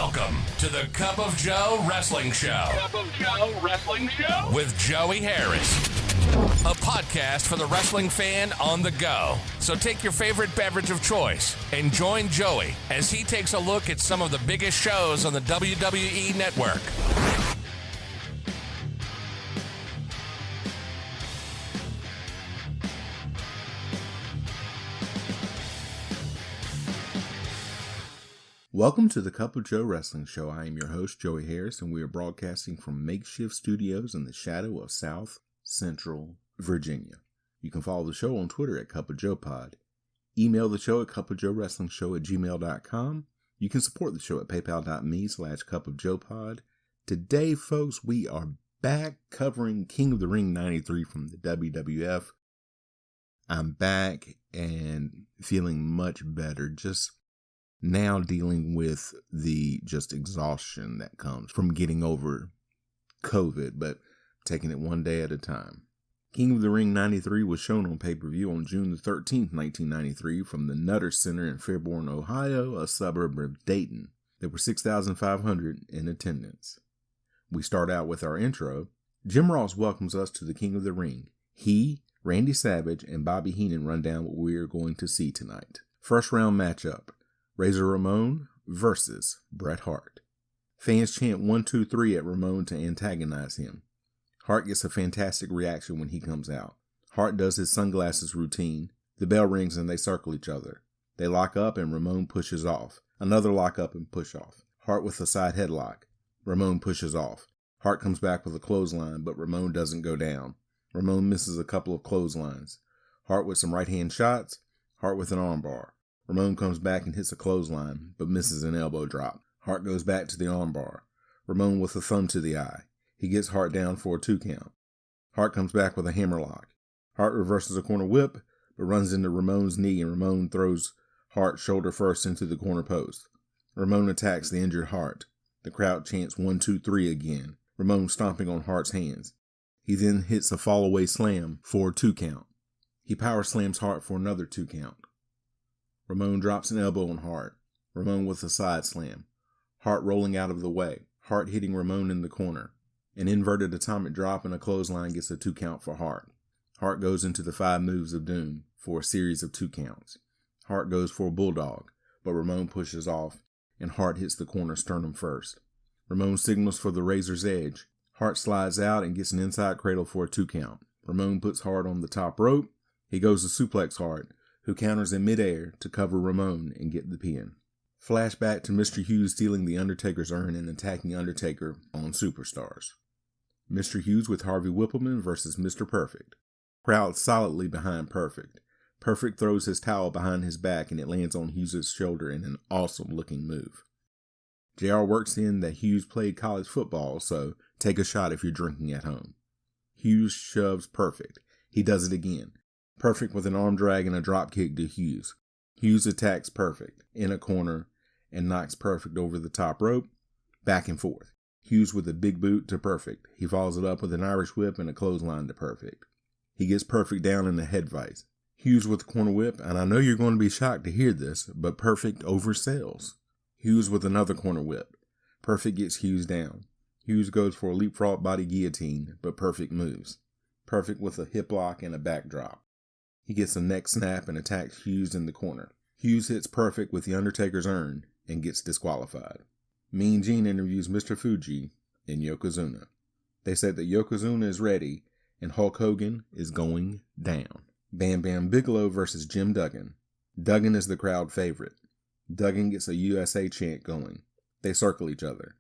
Welcome to the Cup of Joe Wrestling Show. Cup of Joe Wrestling Show? With Joey Harris. A podcast for the wrestling fan on the go. So take your favorite beverage of choice and join Joey as he takes a look at some of the biggest shows on the WWE Network. Welcome to the Cup of Joe Wrestling Show. I am your host, Joey Harris, and we are broadcasting from makeshift studios in the shadow of South Central Virginia. You can follow the show on Twitter at Cup of Joe Pod. Email the show at cupofjoewrestlingshow@gmail.com. You can support the show at paypal.me/cupofjoepod. Today, folks, we are back covering King of the Ring 93 from the WWF. I'm back and feeling much better. Just now dealing with the exhaustion that comes from getting over COVID, but taking it one day at a time. King of the Ring 93 was shown on pay-per-view on June the 13th, 1993 from the Nutter Center in Fairborn, Ohio, a suburb of Dayton. There were 6,500 in attendance. We start out with our intro. Jim Ross welcomes us to the King of the Ring. He, Randy Savage, and Bobby Heenan run down what we're going to see tonight. First round matchup. Razor Ramon versus Bret Hart. Fans chant 1, 2, 3 at Ramon to antagonize him. Hart gets a fantastic reaction when he comes out. Hart does his sunglasses routine. The bell rings and they circle each other. They lock up and Ramon pushes off. Another lock up and push off. Hart with a side headlock. Ramon pushes off. Hart comes back with a clothesline, but Ramon doesn't go down. Ramon misses a couple of clotheslines. Hart with some right hand shots. Hart with an armbar. Ramon comes back and hits a clothesline, but misses an elbow drop. Hart goes back to the armbar. Ramon with a thumb to the eye. He gets Hart down for a 2 count. Hart comes back with a hammerlock. Hart reverses a corner whip, but runs into Ramon's knee, and Ramon throws Hart shoulder first into the corner post. Ramon attacks the injured Hart. The crowd chants 1, 2, 3 again. Ramon stomping on Hart's hands. He then hits a fall-away slam for a 2 count. He power slams Hart for another 2 count. Ramon drops an elbow on Hart. Ramon with a side slam. Hart rolling out of the way. Hart hitting Ramon in the corner. An inverted atomic drop and a clothesline gets a 2 count for Hart. Hart goes into the 5 moves of doom for a series of 2 counts. Hart goes for a bulldog, but Ramon pushes off, and Hart hits the corner sternum first. Ramon signals for the razor's edge. Hart slides out and gets an inside cradle for a 2 count. Ramon puts Hart on the top rope. He goes to suplex Hart, who counters in midair to cover Ramon and get the pin. Flashback to Mr. Hughes stealing the Undertaker's urn and attacking Undertaker on Superstars. Mr. Hughes with Harvey Whippleman versus Mr. Perfect. Crowd solidly behind Perfect. Perfect throws his towel behind his back and it lands on Hughes' shoulder in an awesome looking move. JR works in that Hughes played college football, so take a shot if you're drinking at home. Hughes shoves Perfect. He does it again. Perfect with an arm drag and a drop kick to Hughes. Hughes attacks Perfect in a corner and knocks Perfect over the top rope, back and forth. Hughes with a big boot to Perfect. He follows it up with an Irish whip and a clothesline to Perfect. He gets Perfect down in the head vice. Hughes with a corner whip, and I know you're going to be shocked to hear this, but Perfect oversells. Hughes with another corner whip. Perfect gets Hughes down. Hughes goes for a leapfrog body guillotine, but Perfect moves. Perfect with a hip lock and a backdrop. He gets a neck snap and attacks Hughes in the corner. Hughes hits Perfect with the Undertaker's urn and gets disqualified. Mean Gene interviews Mr. Fuji and Yokozuna. They said that Yokozuna is ready and Hulk Hogan is going down. Bam Bam Bigelow versus Jim Duggan. Duggan is the crowd favorite. Duggan gets a USA chant going. They circle each other.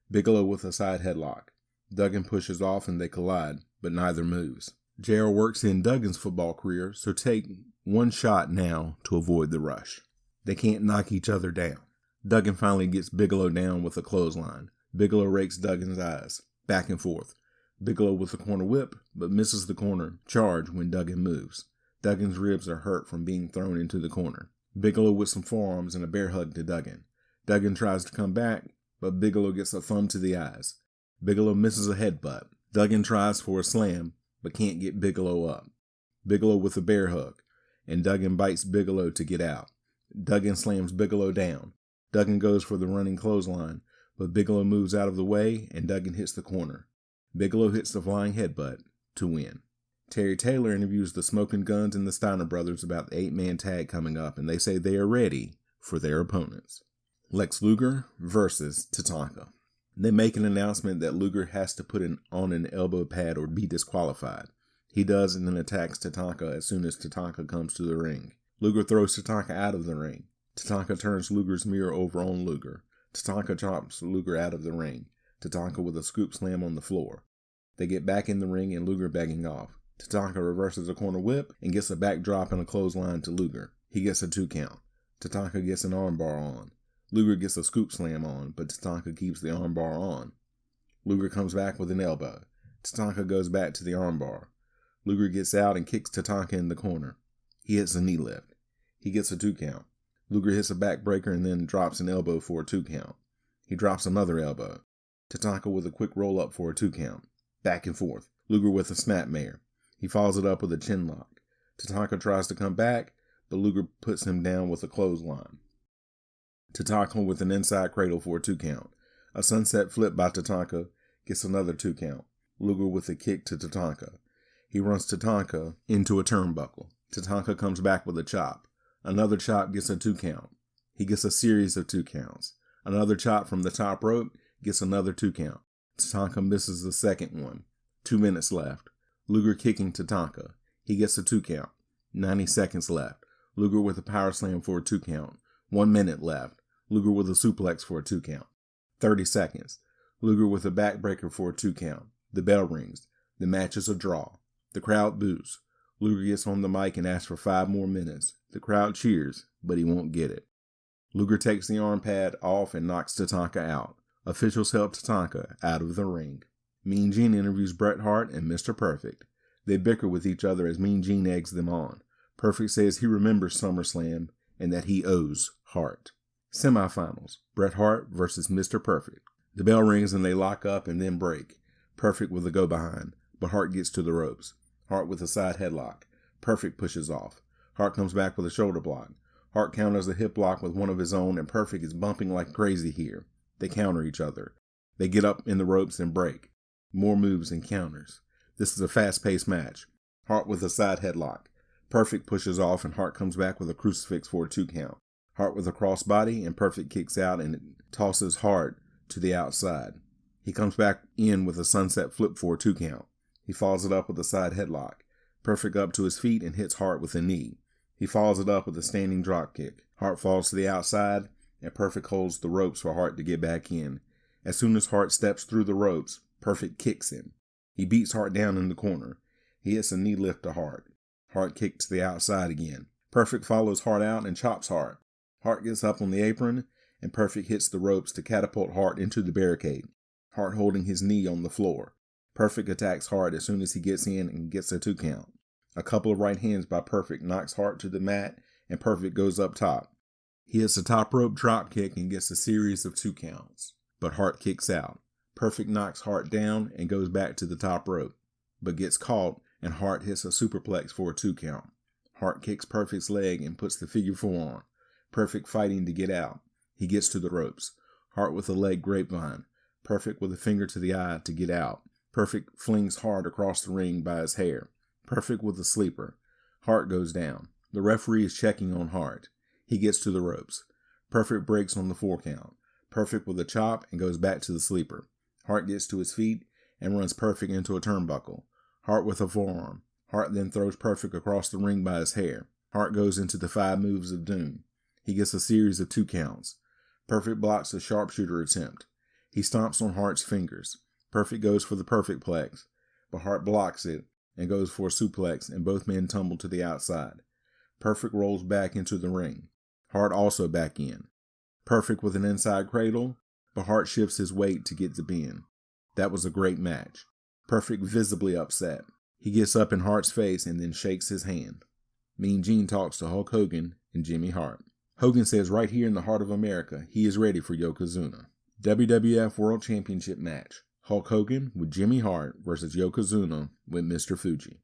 Bigelow with a side headlock. Duggan pushes off and they collide, but neither moves. JR works in Duggan's football career, so take one shot now to avoid the rush. They can't knock each other down. Duggan finally gets Bigelow down with a clothesline. Bigelow rakes Duggan's eyes. Back and forth. Bigelow with a corner whip, but misses the corner charge when Duggan moves. Duggan's ribs are hurt from being thrown into the corner. Bigelow with some forearms and a bear hug to Duggan. Duggan tries to come back, but Bigelow gets a thumb to the eyes. Bigelow misses a headbutt. Duggan tries for a slam, but can't get Bigelow up. Bigelow with a bear hug, and Duggan bites Bigelow to get out. Duggan slams Bigelow down. Duggan goes for the running clothesline, but Bigelow moves out of the way and Duggan hits the corner. Bigelow hits the flying headbutt to win. Terry Taylor interviews the Smoking Guns and the Steiner brothers about the 8-man tag coming up, and they say they are ready for their opponents. Lex Luger versus Tatanka. They make an announcement that Luger has to put on an elbow pad or be disqualified. He does and then attacks Tatanka as soon as Tatanka comes to the ring. Luger throws Tatanka out of the ring. Tatanka turns Luger's mirror over on Luger. Tatanka chops Luger out of the ring. Tatanka with a scoop slam on the floor. They get back in the ring and Luger begging off. Tatanka reverses a corner whip and gets a backdrop and a clothesline to Luger. He gets a 2 count. Tatanka gets an armbar on. Luger gets a scoop slam on, but Tatanka keeps the armbar on. Luger comes back with an elbow. Tatanka goes back to the armbar. Luger gets out and kicks Tatanka in the corner. He hits a knee lift. He gets a 2 count. Luger hits a backbreaker and then drops an elbow for a 2 count. He drops another elbow. Tatanka with a quick roll up for a 2 count. Back and forth. Luger with a snapmare. He follows it up with a chin lock. Tatanka tries to come back, but Luger puts him down with a clothesline. Tatanka with an inside cradle for a 2 count. A sunset flip by Tatanka gets another 2 count. Luger with a kick to Tatanka. He runs Tatanka into a turnbuckle. Tatanka comes back with a chop. Another chop gets a 2 count. He gets a series of 2 counts. Another chop from the top rope gets another 2 count. Tatanka misses the second one. 2 minutes left. Luger kicking Tatanka. He gets a 2 count. 90 seconds left. Luger with a power slam for a 2 count. 1 minute left. Luger with a suplex for a 2 count. 30 seconds. Luger with a backbreaker for a 2 count. The bell rings. The match is a draw. The crowd boos. Luger gets on the mic and asks for 5 more minutes. The crowd cheers, but he won't get it. Luger takes the arm pad off and knocks Tatanka out. Officials help Tatanka out of the ring. Mean Gene interviews Bret Hart and Mr. Perfect. They bicker with each other as Mean Gene eggs them on. Perfect says he remembers SummerSlam and that he owes Hart. Semifinals, Bret Hart versus Mr. Perfect. The bell rings and they lock up and then break. Perfect with a go behind, but Hart gets to the ropes. Hart with a side headlock. Perfect pushes off. Hart comes back with a shoulder block. Hart counters a hip block with one of his own and Perfect is bumping like crazy here. They counter each other. They get up in the ropes and break. More moves and counters. This is a fast-paced match. Hart with a side headlock. Perfect pushes off and Hart comes back with a crucifix for a 2 count. Hart with a crossbody and Perfect kicks out and tosses Hart to the outside. He comes back in with a sunset flip for a 2 count. He follows it up with a side headlock. Perfect up to his feet and hits Hart with a knee. He follows it up with a standing drop kick. Hart falls to the outside and Perfect holds the ropes for Hart to get back in. As soon as Hart steps through the ropes, Perfect kicks him. He beats Hart down in the corner. He hits a knee lift to Hart. Hart kicks to the outside again. Perfect follows Hart out and chops Hart. Hart gets up on the apron and Perfect hits the ropes to catapult Hart into the barricade. Hart holding his knee on the floor. Perfect attacks Hart as soon as he gets in and gets a 2 count. A couple of right hands by Perfect knocks Hart to the mat and Perfect goes up top. He hits a top rope drop kick and gets a series of 2 counts. But Hart kicks out. Perfect knocks Hart down and goes back to the top rope, but gets caught and Hart hits a superplex for a 2 count. Hart kicks Perfect's leg and puts the figure 4 on. Perfect fighting to get out. He gets to the ropes. Hart with a leg grapevine. Perfect with a finger to the eye to get out. Perfect flings Hart across the ring by his hair. Perfect with a sleeper. Hart goes down. The referee is checking on Hart. He gets to the ropes. Perfect breaks on the 4 count. Perfect with a chop and goes back to the sleeper. Hart gets to his feet and runs Perfect into a turnbuckle. Hart with a forearm. Hart then throws Perfect across the ring by his hair. Hart goes into the 5 moves of doom. He gets a series of 2 counts. Perfect blocks a sharpshooter attempt. He stomps on Hart's fingers. Perfect goes for the perfect plex, but Hart blocks it and goes for a suplex and both men tumble to the outside. Perfect rolls back into the ring. Hart also back in. Perfect with an inside cradle, but Hart shifts his weight to get the pin. That was a great match. Perfect visibly upset. He gets up in Hart's face and then shakes his hand. Mean Gene talks to Hulk Hogan and Jimmy Hart. Hogan says right here in the heart of America, he is ready for Yokozuna. WWF World Championship match. Hulk Hogan with Jimmy Hart versus Yokozuna with Mr. Fuji.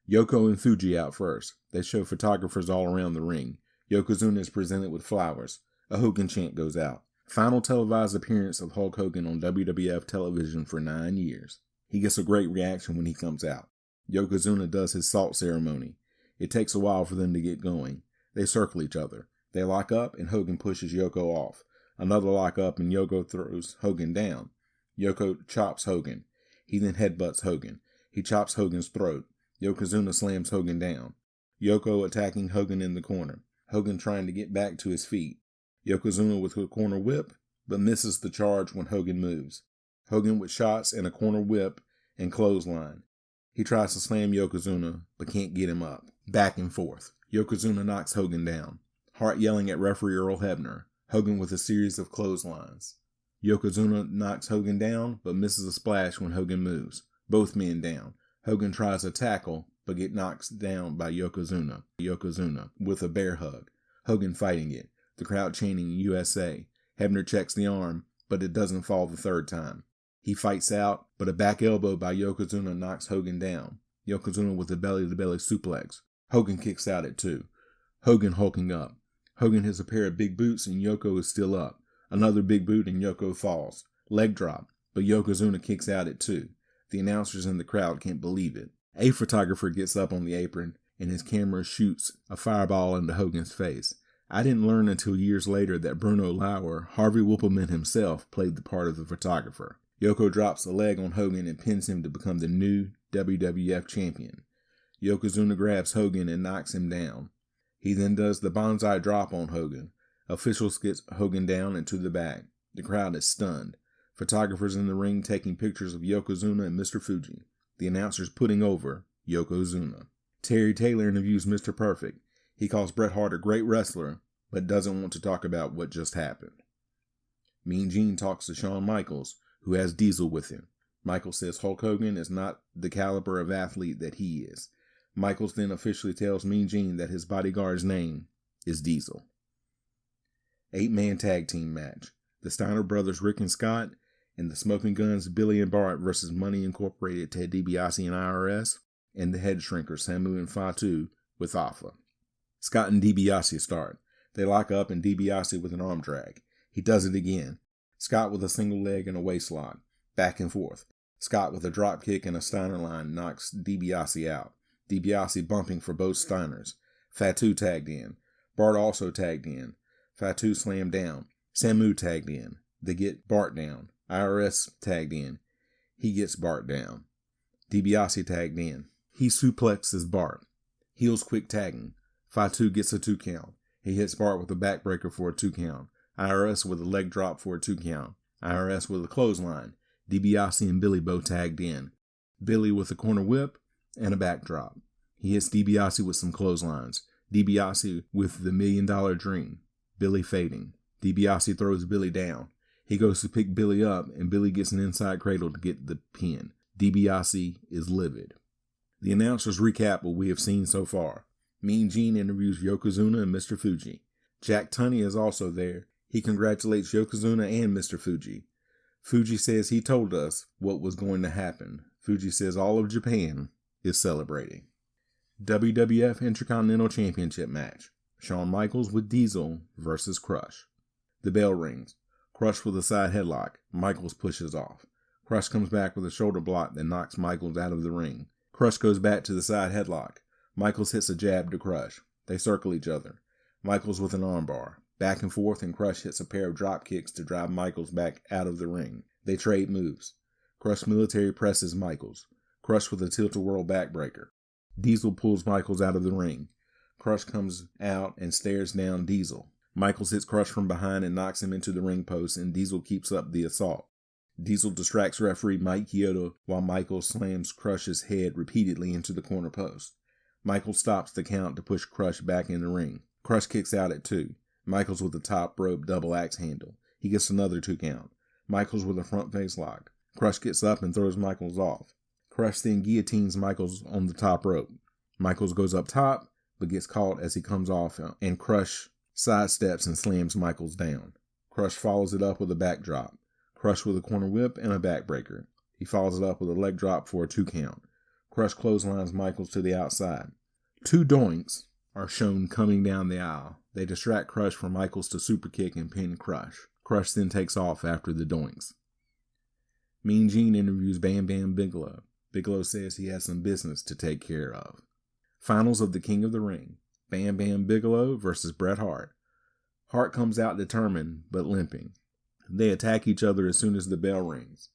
Yoko and Fuji out first. They show photographers all around the ring. Yokozuna is presented with flowers. A Hogan chant goes out. Final televised appearance of Hulk Hogan on WWF television for 9 years. He gets a great reaction when he comes out. Yokozuna does his salt ceremony. It takes a while for them to get going. They circle each other. They lock up and Hogan pushes Yoko off. Another lock up and Yoko throws Hogan down. Yoko chops Hogan. He then headbutts Hogan. He chops Hogan's throat. Yokozuna slams Hogan down. Yoko attacking Hogan in the corner. Hogan trying to get back to his feet. Yokozuna with a corner whip, but misses the charge when Hogan moves. Hogan with shots and a corner whip and clothesline. He tries to slam Yokozuna, but can't get him up. Back and forth. Yokozuna knocks Hogan down. Hart yelling at referee Earl Hebner. Hogan with a series of clotheslines. Yokozuna knocks Hogan down, but misses a splash when Hogan moves. Both men down. Hogan tries to tackle, but gets knocked down by Yokozuna. Yokozuna with a bear hug. Hogan fighting it. The crowd chanting USA. Hebner checks the arm, but it doesn't fall the third time. He fights out, but a back elbow by Yokozuna knocks Hogan down. Yokozuna with a belly-to-belly suplex. Hogan kicks out at 2. Hogan hulking up. Hogan hits a pair of big boots and Yoko is still up. Another big boot and Yoko falls. Leg drop, but Yokozuna kicks out at 2. The announcers in the crowd can't believe it. A photographer gets up on the apron and his camera shoots a fireball into Hogan's face. I didn't learn until years later that Bruno Lawler, Harvey Whippleman himself, played the part of the photographer. Yoko drops a leg on Hogan and pins him to become the new WWF champion. Yokozuna grabs Hogan and knocks him down. He then does the bonsai drop on Hogan. Officials get Hogan down and to the back. The crowd is stunned. Photographers in the ring taking pictures of Yokozuna and Mr. Fuji. The announcers putting over Yokozuna. Terry Taylor interviews Mr. Perfect. He calls Bret Hart a great wrestler, but doesn't want to talk about what just happened. Mean Gene talks to Shawn Michaels, who has Diesel with him. Michaels says Hulk Hogan is not the caliber of athlete that he is. Michaels then officially tells Mean Gene that his bodyguard's name is Diesel. 8-man tag team match. The Steiner brothers Rick and Scott and the Smoking Guns Billy and Bart versus Money Incorporated Ted DiBiase and IRS and the Head Shrinkers Samu and Fatu with Alpha. Scott and DiBiase start. They lock up and DiBiase with an arm drag. He does it again. Scott with a single leg and a waist lock. Back and forth. Scott with a drop kick and a Steiner line knocks DiBiase out. DiBiase bumping for both Steiners. Fatu tagged in. Bart also tagged in. Fatu slammed down. Samu tagged in. They get Bart down. IRS tagged in. He gets Bart down. DiBiase tagged in. He suplexes Bart. Heels quick tagging. Fatu gets a 2 count. He hits Bart with a backbreaker for a 2 count. IRS with a leg drop for a 2 count. IRS with a clothesline. DiBiase and Billy both tagged in. Billy with a corner whip and a backdrop. He hits DiBiase with some clotheslines. DiBiase with the $1 Million Dream. Billy fading. DiBiase throws Billy down. He goes to pick Billy up and Billy gets an inside cradle to get the pin. DiBiase is livid. The announcers recap what we have seen so far. Mean Gene interviews Yokozuna and Mr. Fuji. Jack Tunney is also there. He congratulates Yokozuna and Mr. Fuji. Fuji says he told us what was going to happen. Fuji says all of Japan is celebrating. WWF Intercontinental Championship match. Shawn Michaels with Diesel versus Crush. The bell rings. Crush with a side headlock. Michaels pushes off. Crush comes back with a shoulder block that knocks Michaels out of the ring. Crush goes back to the side headlock. Michaels hits a jab to Crush. They circle each other. Michaels with an armbar. Back and forth, and Crush hits a pair of drop kicks to drive Michaels back out of the ring. They trade moves. Crush military presses Michaels. Crush with a tilt-a-whirl backbreaker. Diesel pulls Michaels out of the ring. Crush comes out and stares down Diesel. Michaels hits Crush from behind and knocks him into the ring post, and Diesel keeps up the assault. Diesel distracts referee Mike Chioda while Michaels slams Crush's head repeatedly into the corner post. Michaels stops the count to push Crush back in the ring. Crush kicks out at 2. Michaels with a top rope double axe handle. He gets another 2 count. Michaels with a front face lock. Crush gets up and throws Michaels off. Crush then guillotines Michaels on the top rope. Michaels goes up top, but gets caught as he comes off, and Crush sidesteps and slams Michaels down. Crush follows it up with a backdrop. Crush with a corner whip and a backbreaker. He follows it up with a leg drop for a 2 count. Crush clotheslines Michaels to the outside. 2 doinks are shown coming down the aisle. They distract Crush from Michaels to super kick and pin Crush. Crush then takes off after the doinks. Mean Gene interviews Bam Bam Bigelow. Bigelow says he has some business to take care of. Finals of the King of the Ring. Bam Bam Bigelow versus Bret Hart. Hart comes out determined, but limping. They attack each other as soon as the bell rings.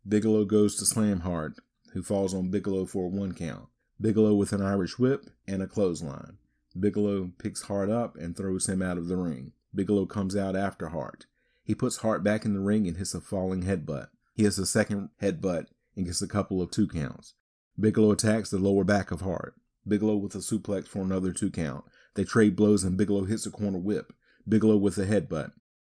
Bigelow goes to slam Hart, who falls on Bigelow for a 1 count. Bigelow with an Irish whip and a clothesline. Bigelow picks Hart up and throws him out of the ring. Bigelow comes out after Hart. He puts Hart back in the ring and hits a falling headbutt. He hits a second headbutt and gets a couple of 2 counts. Bigelow attacks the lower back of Hart. Bigelow with a suplex for another 2 count. They trade blows and Bigelow hits a corner whip. Bigelow with a headbutt.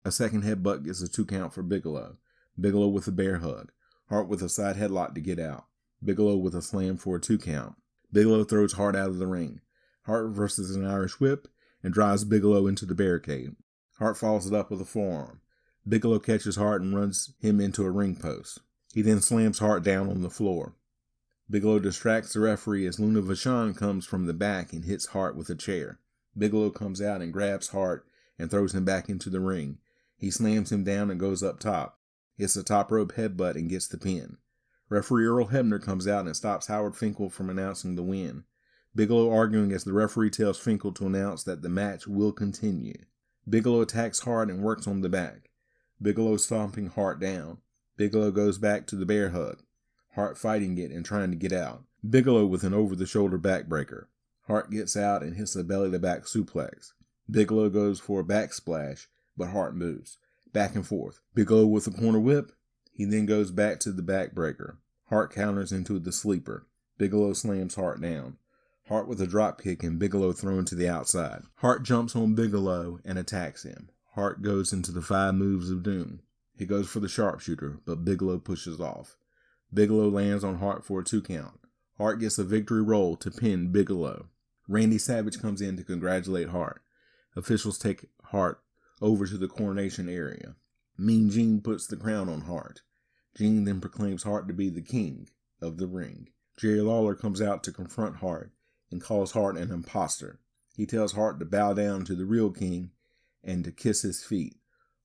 A second headbutt gets a 2 count for Bigelow. Bigelow with a bear hug. Hart with a side headlock to get out. Bigelow with a slam for a 2 count. Bigelow throws Hart out of the ring. Hart reverses an Irish whip and drives Bigelow into the barricade. Hart follows it up with a forearm. Bigelow catches Hart and runs him into a ring post. He then slams Hart down on the floor. Bigelow distracts the referee as Luna Vachon comes from the back and hits Hart with a chair. Bigelow comes out and grabs Hart and throws him back into the ring. He slams him down and goes up top. Hits a top rope headbutt and gets the pin. Referee Earl Hebner comes out and stops Howard Finkel from announcing the win. Bigelow arguing as the referee tells Finkel to announce that the match will continue. Bigelow attacks Hart and works on the back. Bigelow stomping Hart down. Bigelow goes back to the bear hug. Hart fighting it and trying to get out. Bigelow with an over-the-shoulder backbreaker. Hart gets out and hits a belly-to-back suplex. Bigelow goes for a backsplash, but Hart moves. Back and forth. Bigelow with a corner whip. He then goes back to the backbreaker. Hart counters into the sleeper. Bigelow slams Hart down. Hart with a drop kick and Bigelow thrown to the outside. Hart jumps on Bigelow and attacks him. Hart goes into the 5 moves of doom. He goes for the sharpshooter, but Bigelow pushes off. Bigelow lands on Hart for a 2 count. Hart gets a victory roll to pin Bigelow. Randy Savage comes in to congratulate Hart. Officials take Hart over to the coronation area. Mean Gene puts the crown on Hart. Gene then proclaims Hart to be the king of the ring. Jerry Lawler comes out to confront Hart and calls Hart an imposter. He tells Hart to bow down to the real king and to kiss his feet.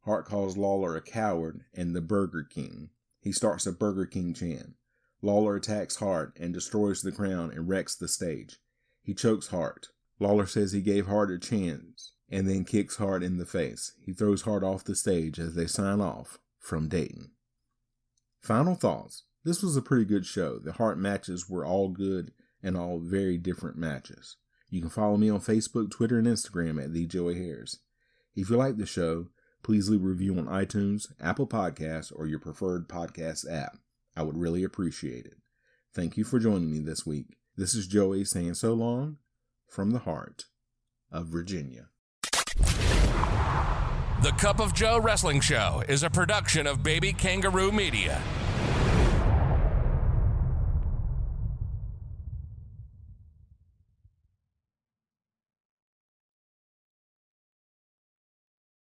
Hart calls Lawler a coward and the Burger King. He starts a Burger King chant. Lawler attacks Hart and destroys the crown and wrecks the stage. He chokes Hart. Lawler says he gave Hart a chance and then kicks Hart in the face. He throws Hart off the stage as they sign off from Dayton. Final thoughts. This was a pretty good show. The Hart matches were all good and all very different matches. You can follow me on Facebook, Twitter, and Instagram at TheJoeyHairs. If you like the show, please leave a review on iTunes, Apple Podcasts, or your preferred podcast app. I would really appreciate it. Thank you for joining me this week. This is Joey saying so long from the heart of Virginia. The Cup of Joe Wrestling Show is a production of Baby Kangaroo Media.